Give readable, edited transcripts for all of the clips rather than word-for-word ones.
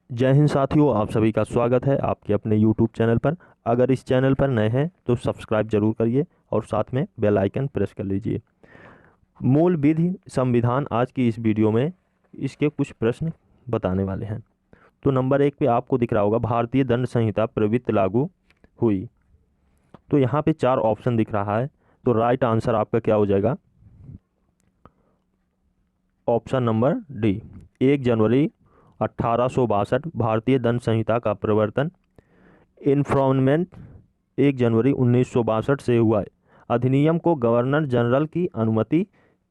जय हिंद साथियों, आप सभी का स्वागत है आपके अपने YouTube चैनल पर। अगर इस चैनल पर नए हैं तो सब्सक्राइब जरूर करिए और साथ में बेल आइकन प्रेस कर लीजिए। मूल विधि संविधान आज की इस वीडियो में इसके कुछ प्रश्न बताने वाले हैं। तो नंबर 1 पे आपको दिख रहा होगा भारतीय दंड संहिता प्रवृत्ति लागू हुई। तो यहाँ पे 4 ऑप्शन दिख रहा है, तो राइट आंसर आपका क्या हो जाएगा? ऑप्शन नंबर डी, 1 जनवरी 1862 भारतीय दंड संहिता का प्रवर्तन। इन्फ्रॉनमेंट 1 जनवरी 1962 से हुआ है। अधिनियम को गवर्नर जनरल की अनुमति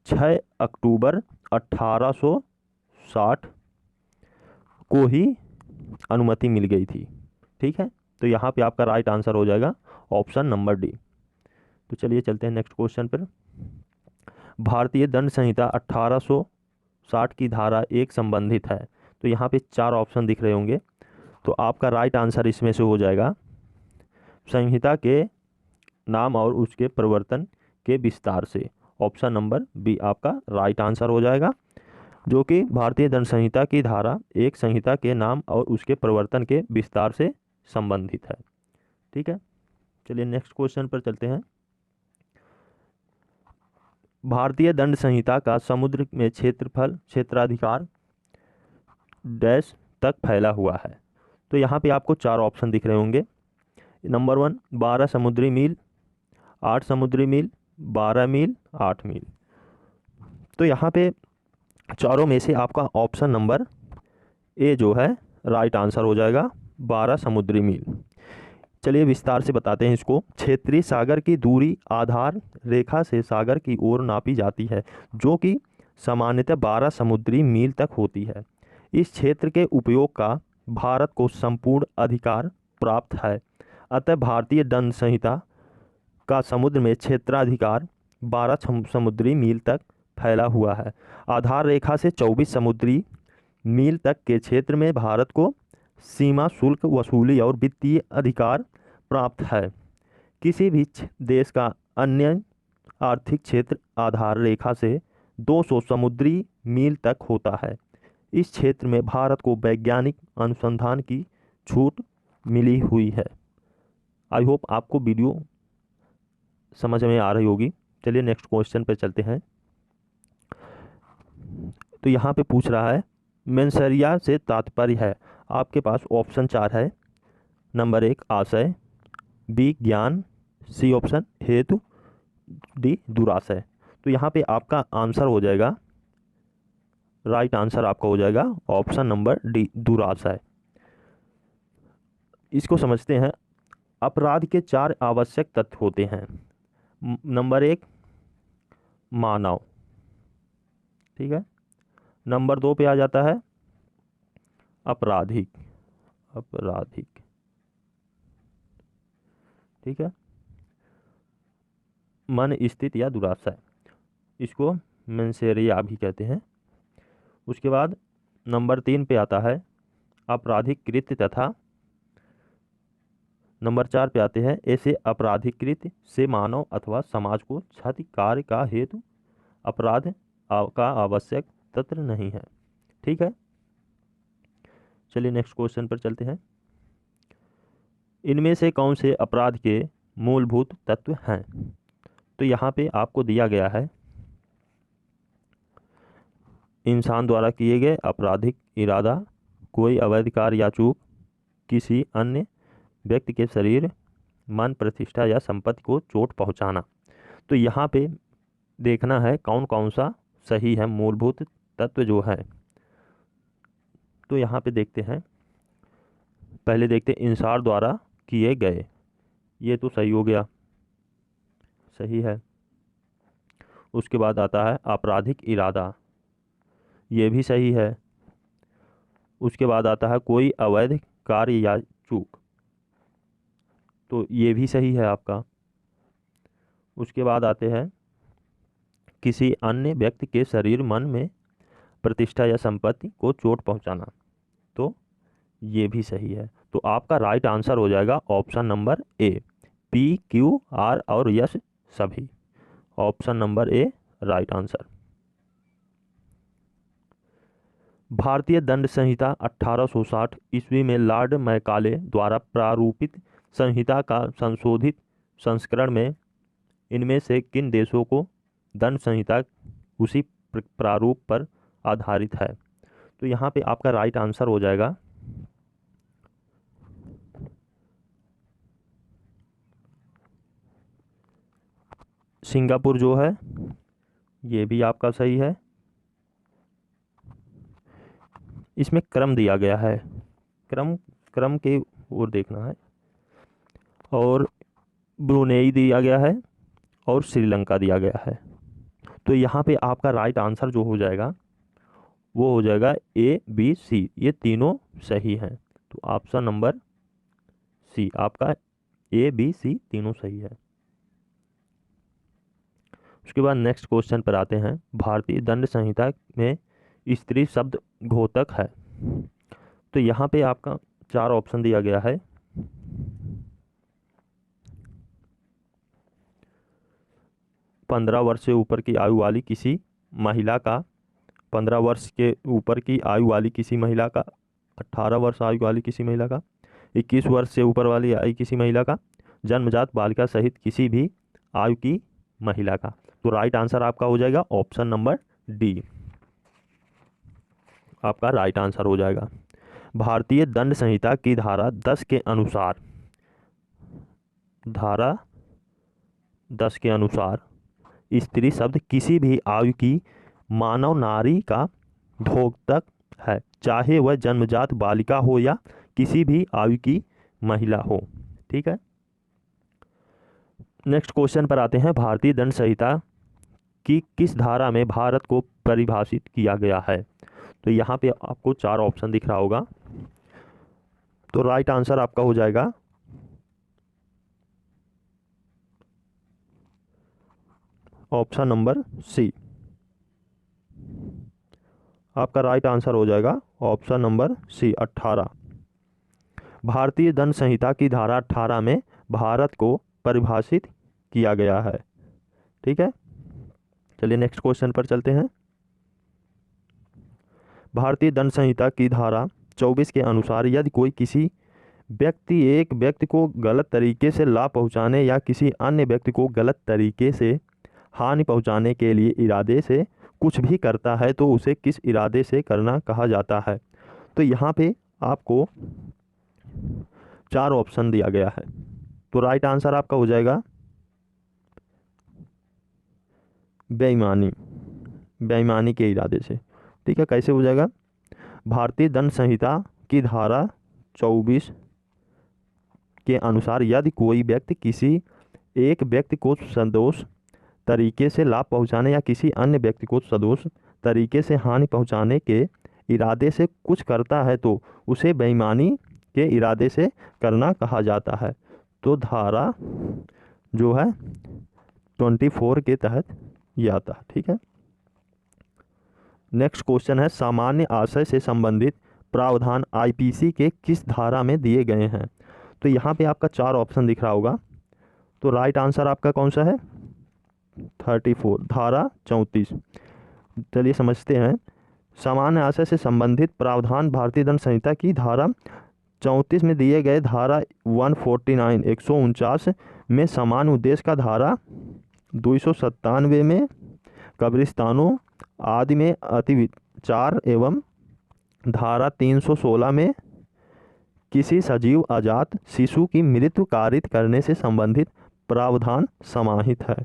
6 अक्टूबर 1860 को ही अनुमति मिल गई थी। ठीक है, तो यहाँ पे आपका राइट आंसर हो जाएगा ऑप्शन नंबर डी। तो चलिए चलते हैं नेक्स्ट क्वेश्चन पर। भारतीय दंड संहिता 1860 की धारा 1 संबंधित है। तो यहाँ पे 4 ऑप्शन दिख रहे होंगे, तो आपका राइट आंसर इसमें से हो जाएगा संहिता के नाम और उसके प्रवर्तन के विस्तार से। ऑप्शन नंबर बी आपका राइट आंसर हो जाएगा, जो कि भारतीय दंड संहिता की धारा 1 संहिता के नाम और उसके प्रवर्तन के विस्तार से संबंधित है। ठीक है, चलिए नेक्स्ट क्वेश्चन पर चलते हैं। भारतीय दंड संहिता का समुद्र में क्षेत्राधिकार डैश तक फैला हुआ है। तो यहाँ पे आपको 4 ऑप्शन दिख रहे होंगे। नंबर 1 12 समुद्री मील, 8 समुद्री मील, 12 मील, 8 मील। तो यहाँ पे चारों में से आपका ऑप्शन नंबर ए जो है राइट आंसर हो जाएगा, 12 समुद्री मील। चलिए विस्तार से बताते हैं इसको। क्षेत्रीय सागर की दूरी आधार रेखा से सागर की ओर नापी जाती है, जो कि सामान्यतः 12 समुद्री मील तक होती है। इस क्षेत्र के उपयोग का भारत को संपूर्ण अधिकार प्राप्त है। अतः भारतीय दंड संहिता का समुद्र में क्षेत्राधिकार 12 समुद्री मील तक फैला हुआ है। आधार रेखा से 24 समुद्री मील तक के क्षेत्र में भारत को सीमा शुल्क वसूली और वित्तीय अधिकार प्राप्त है। किसी भी देश का अन्य आर्थिक क्षेत्र आधार रेखा से 200 समुद्री मील तक होता है। इस क्षेत्र में भारत को वैज्ञानिक अनुसंधान की छूट मिली हुई है। आई होप आपको वीडियो समझ में आ रही होगी। चलिए नेक्स्ट क्वेश्चन पर चलते हैं। तो यहाँ पे पूछ रहा है मेंसरिया से तात्पर्य है। आपके पास ऑप्शन 4 है। नंबर 1 आशय, बी ज्ञान, सी ऑप्शन हेतु, डी दुराशय। तो यहाँ पे आपका आंसर हो जाएगा, राइट आंसर आपका हो जाएगा ऑप्शन नंबर डी दुराशय। इसको समझते हैं। अपराध के 4 आवश्यक तत्व होते हैं। नंबर 1 मानव, ठीक है। नंबर 2 पे आ जाता है आपराधिक, आपराधिक, ठीक है। मन स्थित या दुराशय, इसको मेंसेरिया भी कहते हैं। उसके बाद नंबर 3 पे आता है आपराधिक कृत्य तथा नंबर 4 पे आते हैं ऐसे आपराधिक कृत्य से मानव अथवा समाज को क्षति कार्य का हेतु अपराध का आवश्यक तत्व नहीं है। ठीक है, चलिए नेक्स्ट क्वेश्चन पर चलते हैं। इनमें से कौन से अपराध के मूलभूत तत्व हैं? तो यहाँ पे आपको दिया गया है इंसान द्वारा किए गए आपराधिक इरादा, कोई अवैध कार्य या चूक, किसी अन्य व्यक्ति के शरीर, मन, प्रतिष्ठा या संपत्ति को चोट पहुंचाना। तो यहाँ पे देखना है कौन कौन सा सही है मूलभूत तत्व जो है। तो यहाँ पे देखते हैं, पहले देखते हैं इंसान द्वारा किए गए, ये तो सही हो गया, सही है। उसके बाद आता है आपराधिक इरादा, ये भी सही है। उसके बाद आता है कोई अवैध कार्य या चूक, तो ये भी सही है आपका। उसके बाद आते हैं किसी अन्य व्यक्ति के शरीर, मन में प्रतिष्ठा या संपत्ति को चोट पहुंचाना, तो ये भी सही है। तो आपका राइट आंसर हो जाएगा option number A, P Q R और यस सभी। Option number A right answer. भारतीय दंड संहिता 1860 ईस्वी में लॉर्ड मैकाले द्वारा प्रारूपित संहिता का संशोधित संस्करण में इनमें से किन देशों को दंड संहिता उसी प्रारूप पर आधारित है? तो यहाँ पे आपका राइट आंसर हो जाएगा सिंगापुर जो है, ये भी आपका सही है। इसमें क्रम दिया गया है, क्रम के ओर देखना है। और ब्रुनेई दिया गया है और श्रीलंका दिया गया है। तो यहाँ पे आपका राइट आंसर जो हो जाएगा वो हो जाएगा ए बी सी, ये तीनों सही हैं। तो ऑप्शन नंबर सी आपका ए बी सी तीनों सही है। उसके बाद नेक्स्ट क्वेश्चन पर आते हैं। भारतीय दंड संहिता में स्त्री शब्द घोतक है। तो यहाँ पे आपका 4 ऑप्शन दिया गया है। पंद्रह वर्ष से ऊपर की आयु वाली किसी महिला का, 15 वर्ष के ऊपर की आयु वाली किसी महिला का, 18 वर्ष आयु वाली किसी महिला का, 21 वर्ष से ऊपर वाली आयु किसी महिला का, जन्मजात बालिका सहित किसी भी आयु की महिला का। तो राइट आंसर आपका हो जाएगा ऑप्शन नंबर डी, आपका राइट आंसर हो जाएगा। भारतीय दंड संहिता की धारा 10 के अनुसार, धारा 10 के अनुसार स्त्री शब्द किसी भी आयु की मानव नारी का घोतक है, चाहे वह जन्मजात बालिका हो या किसी भी आयु की महिला हो। ठीक है, नेक्स्ट क्वेश्चन पर आते हैं। भारतीय दंड संहिता की किस धारा में भारत को परिभाषित किया गया है? तो यहाँ पे आपको 4 ऑप्शन दिख रहा होगा। तो राइट आंसर आपका हो जाएगा ऑप्शन नंबर सी, आपका राइट आंसर हो जाएगा ऑप्शन नंबर सी 18। भारतीय दंड संहिता की धारा 18 में भारत को परिभाषित किया गया है। ठीक है, चलिए नेक्स्ट क्वेश्चन पर चलते हैं। भारतीय दंड संहिता की धारा 24 के अनुसार यदि कोई किसी एक व्यक्ति को गलत तरीके से लाभ पहुंचाने या किसी अन्य व्यक्ति को गलत तरीके से हानि पहुंचाने के लिए इरादे से कुछ भी करता है तो उसे किस इरादे से करना कहा जाता है? तो यहाँ पे आपको 4 ऑप्शन दिया गया है। तो राइट आंसर आपका हो जाएगा बेईमानी, बेईमानी के इरादे से। ठीक है, कैसे हो जाएगा? भारतीय दंड संहिता की धारा 24 के अनुसार यदि कोई व्यक्ति किसी एक व्यक्ति को सदोष तरीके से लाभ पहुंचाने या किसी अन्य व्यक्ति को सदोष तरीके से हानि पहुंचाने के इरादे से कुछ करता है तो उसे बेईमानी के इरादे से करना कहा जाता है। तो धारा जो है 24 के तहत ये आता है। ठीक है, नेक्स्ट क्वेश्चन है। सामान्य आशय से संबंधित प्रावधान आईपीसी के किस धारा में दिए गए हैं? तो यहाँ पे आपका 4 ऑप्शन दिख रहा होगा। तो राइट आंसर आपका कौन सा है? 34, धारा 34। चलिए समझते हैं। सामान्य आशय से संबंधित प्रावधान भारतीय दंड संहिता की धारा 34 में दिए गए धारा 149 149 में समान उद्देश्य का, धारा 297 में कब्रिस्तानों आदि में अतिविचार एवं धारा 316 में किसी सजीव अजात शिशु की मृत्यु कारित करने से संबंधित प्रावधान समाहित है।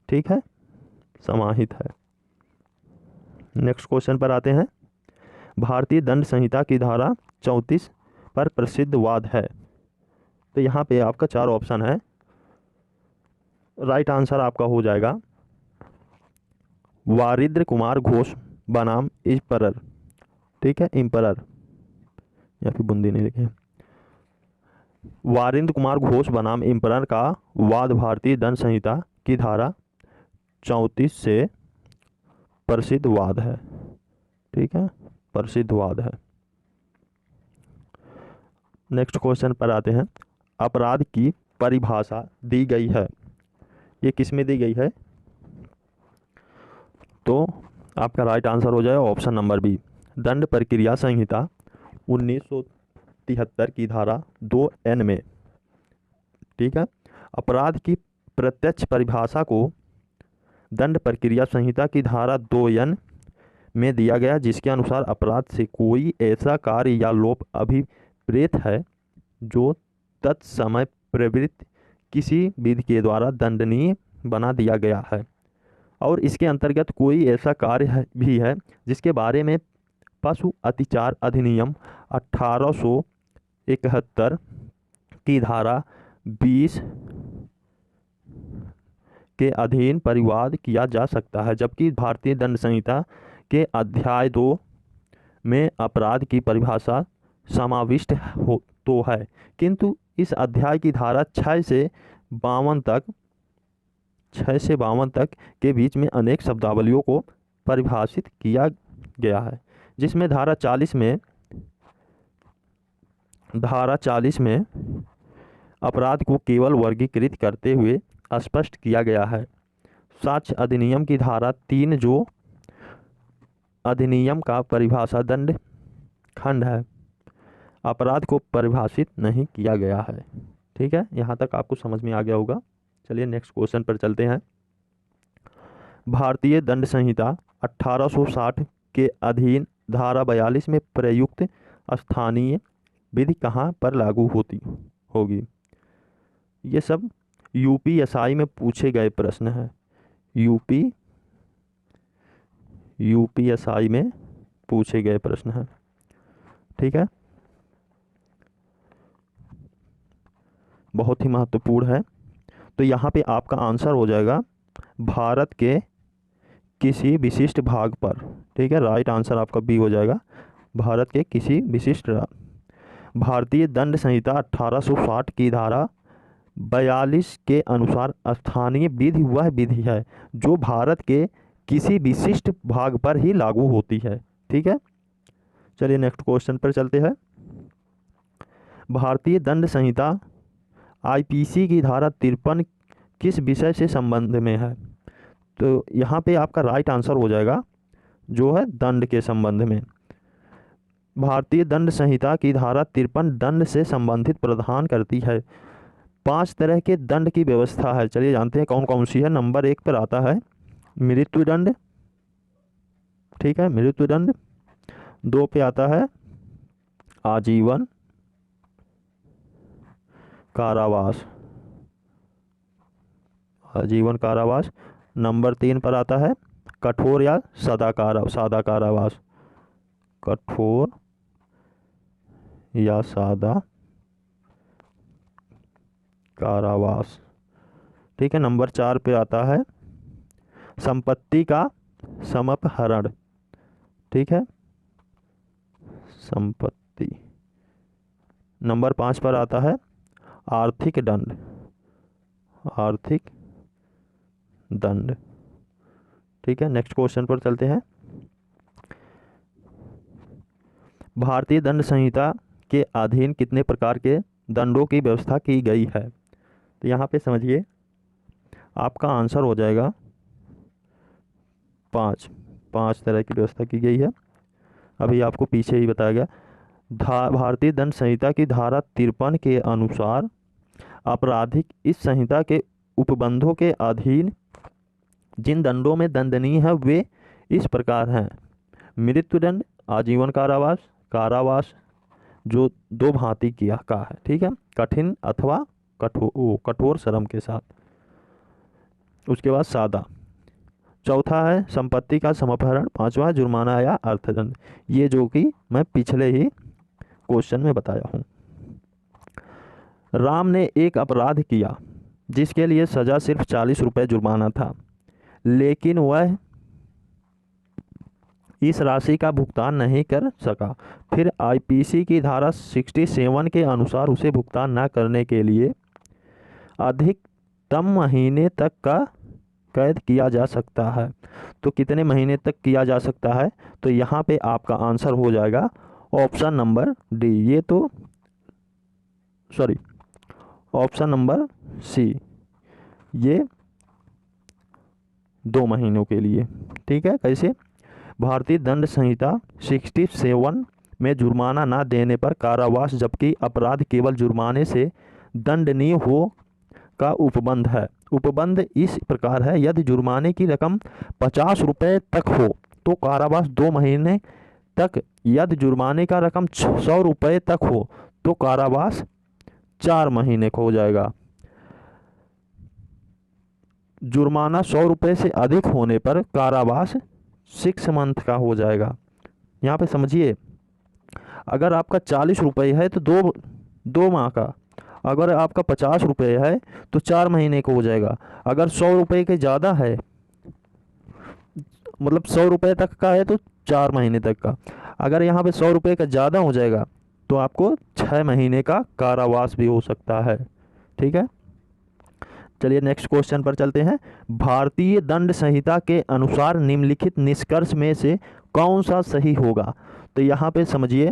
ठीक है, समाहित है। नेक्स्ट क्वेश्चन पर आते हैं। भारतीय दंड संहिता की धारा 34 पर प्रसिद्ध वाद है। तो यहाँ पे आपका 4 ऑप्शन है। राइट आंसर आपका हो जाएगा वारिंद्र कुमार घोष बनाम इम्परर। ठीक है, इम्परर, या फिर बुंदी नहीं लिखे। वारिंद्र कुमार घोष बनाम इम्परर का वाद भारतीय दंड संहिता की धारा 34 से प्रसिद्ध वाद है। ठीक है, प्रसिद्ध वाद है। नेक्स्ट क्वेश्चन पर आते हैं। अपराध की परिभाषा दी गई है, ये किस में दी गई है? तो आपका राइट आंसर हो जाए ऑप्शन नंबर बी, दंड प्रक्रिया संहिता 1973 की धारा 2N में, ठीक है, अपराध की प्रत्यक्ष परिभाषा को दंड प्रक्रिया संहिता की धारा 2N में दिया गया, जिसके अनुसार अपराध से कोई ऐसा कार्य या लोप अभिप्रेत है जो तत्समय प्रवृत्त किसी विधि के द्वारा दंडनीय बना दिया गया है, और इसके अंतर्गत कोई ऐसा कार्य भी है जिसके बारे में पशु अत्याचार अधिनियम 1871 की धारा 20 के अधीन परिवाद किया जा सकता है, जबकि भारतीय दंड संहिता के अध्याय 2 में अपराध की परिभाषा समाविष्ट हो तो है, किंतु इस अध्याय की धारा 6 से 52 तक के बीच में अनेक शब्दावलियों को परिभाषित किया गया है, जिसमें धारा 40 में अपराध को केवल वर्गीकृत करते हुए स्पष्ट किया गया है। साक्ष्य अधिनियम की धारा 3 जो अधिनियम का परिभाषा दंड खंड है, अपराध को परिभाषित नहीं किया गया है। ठीक है, यहाँ तक आपको समझ में आ गया होगा। चलिए नेक्स्ट क्वेश्चन पर चलते हैं। भारतीय दंड संहिता 1860 के अधीन धारा 42 में प्रयुक्त स्थानीय विधि कहाँ पर लागू होगी? ये सब यूपीएसआई में पूछे गए प्रश्न हैं। यूपीएसआई में पूछे गए प्रश्न हैं। ठीक है, बहुत ही महत्वपूर्ण है। तो यहाँ पे आपका आंसर हो जाएगा भारत के किसी विशिष्ट भाग पर। ठीक है, राइट आंसर आपका बी हो जाएगा, भारत के किसी विशिष्ट। भारतीय दंड संहिता 1860 की धारा 42 के अनुसार स्थानीय विधि वह विधि है जो भारत के किसी विशिष्ट भाग पर ही लागू होती है। ठीक है, चलिए नेक्स्ट क्वेश्चन पर चलते हैं। भारतीय दंड संहिता आईपीसी की धारा 53 किस विषय से संबंध में है? तो यहाँ पे आपका राइट आंसर हो जाएगा जो है दंड के संबंध में। भारतीय दंड संहिता की धारा 53 दंड से संबंधित प्रदान करती है। 5 तरह के दंड की व्यवस्था है। चलिए जानते हैं कौन कौन सी है। नंबर 1 पर आता है मृत्युदंड। ठीक है, मृत्युदंड। 2 पे आता है आजीवन कारावास, आजीवन कारावास। नंबर 3 पर आता है कठोर या सादा कारावास, कठोर या सादा कारावास। ठीक है, नंबर 4 पे आता है संपत्ति का समपहरण। ठीक है, संपत्ति। नंबर 5 पर आता है आर्थिक दंड, आर्थिक दंड। ठीक है, नेक्स्ट क्वेश्चन पर चलते हैं। भारतीय दंड संहिता के अधीन कितने प्रकार के दंडों की व्यवस्था की गई है? तो यहाँ पे समझिए आपका आंसर हो जाएगा 5 तरह की व्यवस्था की गई है। अभी आपको पीछे ही बताया गया। भारतीय दंड संहिता की धारा 53 के अनुसार आपराधिक इस संहिता के उपबंधों के अधीन जिन दंडों में दंडनीय है वे इस प्रकार हैं। मृत्युदंड, आजीवन कारावास, कारावास जो 2 भांति का है। ठीक है, कठिन अथवा कठोर श्रम के साथ। उसके बाद सादा। चौथा है संपत्ति का समपहरण। 5वां जुर्माना या अर्थदंड, ये जो कि मैं पिछले ही क्वेश्चन में बताया हूँ। राम ने एक अपराध किया जिसके लिए सजा सिर्फ 40 रुपये जुर्माना था, लेकिन वह इस राशि का भुगतान नहीं कर सका। फिर आईपीसी की धारा 67 के अनुसार उसे भुगतान न करने के लिए अधिकतम महीने तक का कैद किया जा सकता है। तो कितने महीने तक किया जा सकता है? तो यहाँ पे आपका आंसर हो जाएगा ऑप्शन नंबर डी। ये तो सॉरी ऑप्शन नंबर सी, ये 2 महीनों के लिए। ठीक है, कैसे? भारतीय दंड संहिता 67 में जुर्माना न देने पर कारावास, जबकि अपराध केवल जुर्माने से दंडनीय हो का उपबंध है। उपबंध इस प्रकार है, यदि जुर्माने की रकम 50 रुपये तक हो तो कारावास 2 महीने तक, यदि जुर्माने का रकम 100 रुपये तक हो तो कारावास 4 महीने का हो जाएगा। जुर्माना 100 रुपये से अधिक होने पर कारावास 6 मंथ का हो जाएगा। यहाँ पे समझिए, अगर आपका 40 रुपये है तो दो माह का, अगर आपका 50 रुपये है तो 4 महीने का हो जाएगा। अगर 100 रुपये के ज़्यादा है, मतलब 100 रुपये तक का है तो 4 महीने तक का, अगर यहाँ पे 100 रुपये का ज़्यादा हो जाएगा तो आपको 6 महीने का कारावास भी हो सकता है। ठीक है, चलिए नेक्स्ट क्वेश्चन पर चलते हैं। भारतीय दंड संहिता के अनुसार निम्नलिखित निष्कर्ष में से कौन सा सही होगा? तो यहाँ पे समझिए,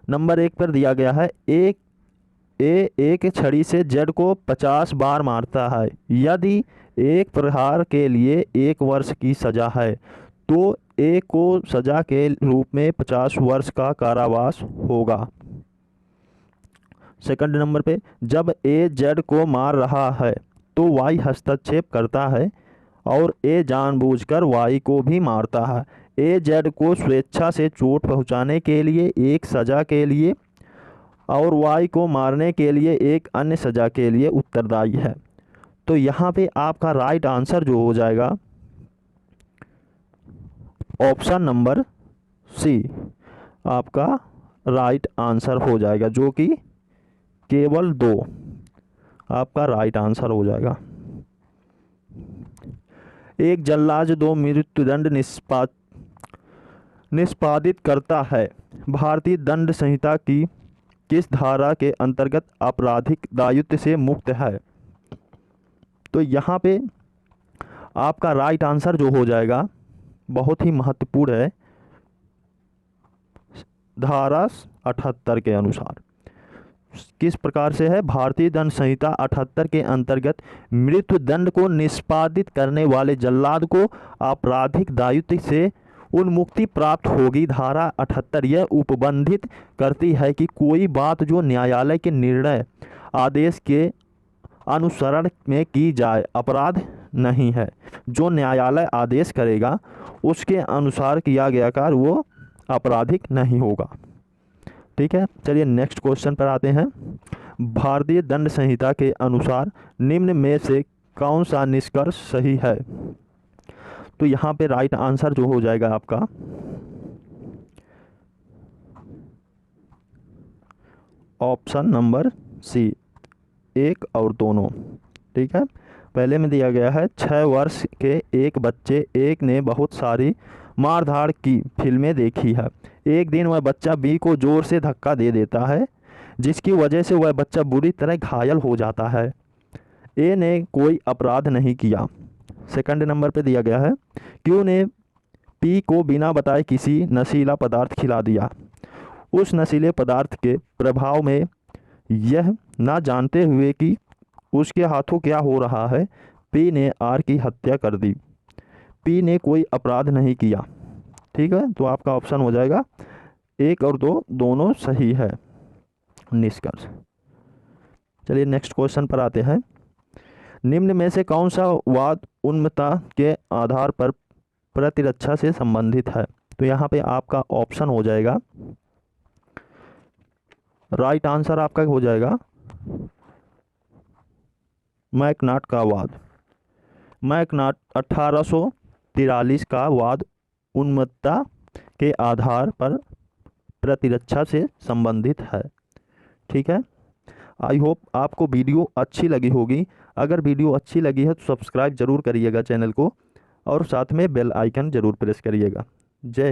नंबर 1 पर दिया गया है, एक छड़ी से जेड को 50 बार मारता है, यदि एक प्रहार के लिए 1 वर्ष की सजा है तो ए को सजा के रूप में 50 वर्ष का कारावास होगा। सेकंड नंबर पे, जब ए जेड को मार रहा है तो वाई हस्तक्षेप करता है और ए जानबूझकर वाई को भी मारता है। ए जेड को स्वेच्छा से चोट पहुंचाने के लिए एक सजा के लिए और वाई को मारने के लिए एक अन्य सजा के लिए उत्तरदायी है। तो यहाँ पे आपका राइट आंसर जो हो जाएगा ऑप्शन नंबर सी आपका राइट आंसर हो जाएगा, जो कि केवल 2 आपका राइट आंसर हो जाएगा। एक जल्लाद 2 मृत्युदंड निष्पादित करता है, भारतीय दंड संहिता की किस धारा के अंतर्गत आपराधिक दायित्व से मुक्त है? तो यहाँ पे आपका राइट आंसर जो हो जाएगा बहुत ही महत्वपूर्ण है, धारा 78 के अनुसार। किस प्रकार से है? भारतीय दंड संहिता 78 के अंतर्गत मृत्यु दंड को निष्पादित करने वाले जल्लाद को आपराधिक दायित्व से उन्मुक्ति प्राप्त होगी। धारा 78 यह उपबंधित करती है कि कोई बात जो न्यायालय के निर्णय आदेश के अनुसरण में की जाए अपराध नहीं है। जो न्यायालय आदेश करेगा उसके अनुसार किया गया कार्य वो आपराधिक नहीं होगा। ठीक है, चलिए नेक्स्ट क्वेश्चन पर आते हैं। भारतीय दंड संहिता के अनुसार निम्न में से कौन सा निष्कर्ष सही है? तो यहाँ पे राइट आंसर जो हो जाएगा आपका ऑप्शन नंबर सी, 1 और दोनों। ठीक है, पहले में दिया गया है 6 वर्ष के एक बच्चे एक ने बहुत सारी मारधाड़ की फिल्में देखी है। एक दिन वह बच्चा बी को जोर से धक्का दे देता है, जिसकी वजह से वह बच्चा बुरी तरह घायल हो जाता है। ए ने कोई अपराध नहीं किया। सेकंड नंबर पे दिया गया है, क्यू ने पी को बिना बताए किसी नशीला पदार्थ खिला दिया। उस नशीले पदार्थ के प्रभाव में यह ना जानते हुए कि उसके हाथों क्या हो रहा है, पी ने आर की हत्या कर दी। पी ने कोई अपराध नहीं किया। ठीक है, तो आपका ऑप्शन हो जाएगा 1 और 2 दोनों सही है निष्कर्ष। चलिए नेक्स्ट क्वेश्चन पर आते हैं। निम्न में से कौन सा वाद उन्मत्तता के आधार पर प्रतिरक्षा से संबंधित है? तो यहाँ पे आपका ऑप्शन हो जाएगा, राइट आंसर आपका हो जाएगा मैकनाट का वाद। मैकनाट 1843 का वाद उन्मत्तता के आधार पर प्रतिरक्षा से संबंधित है। ठीक है, आई होप आपको वीडियो अच्छी लगी होगी। अगर वीडियो अच्छी लगी है तो सब्सक्राइब जरूर करिएगा चैनल को और साथ में बेल आइकन जरूर प्रेस करिएगा। जय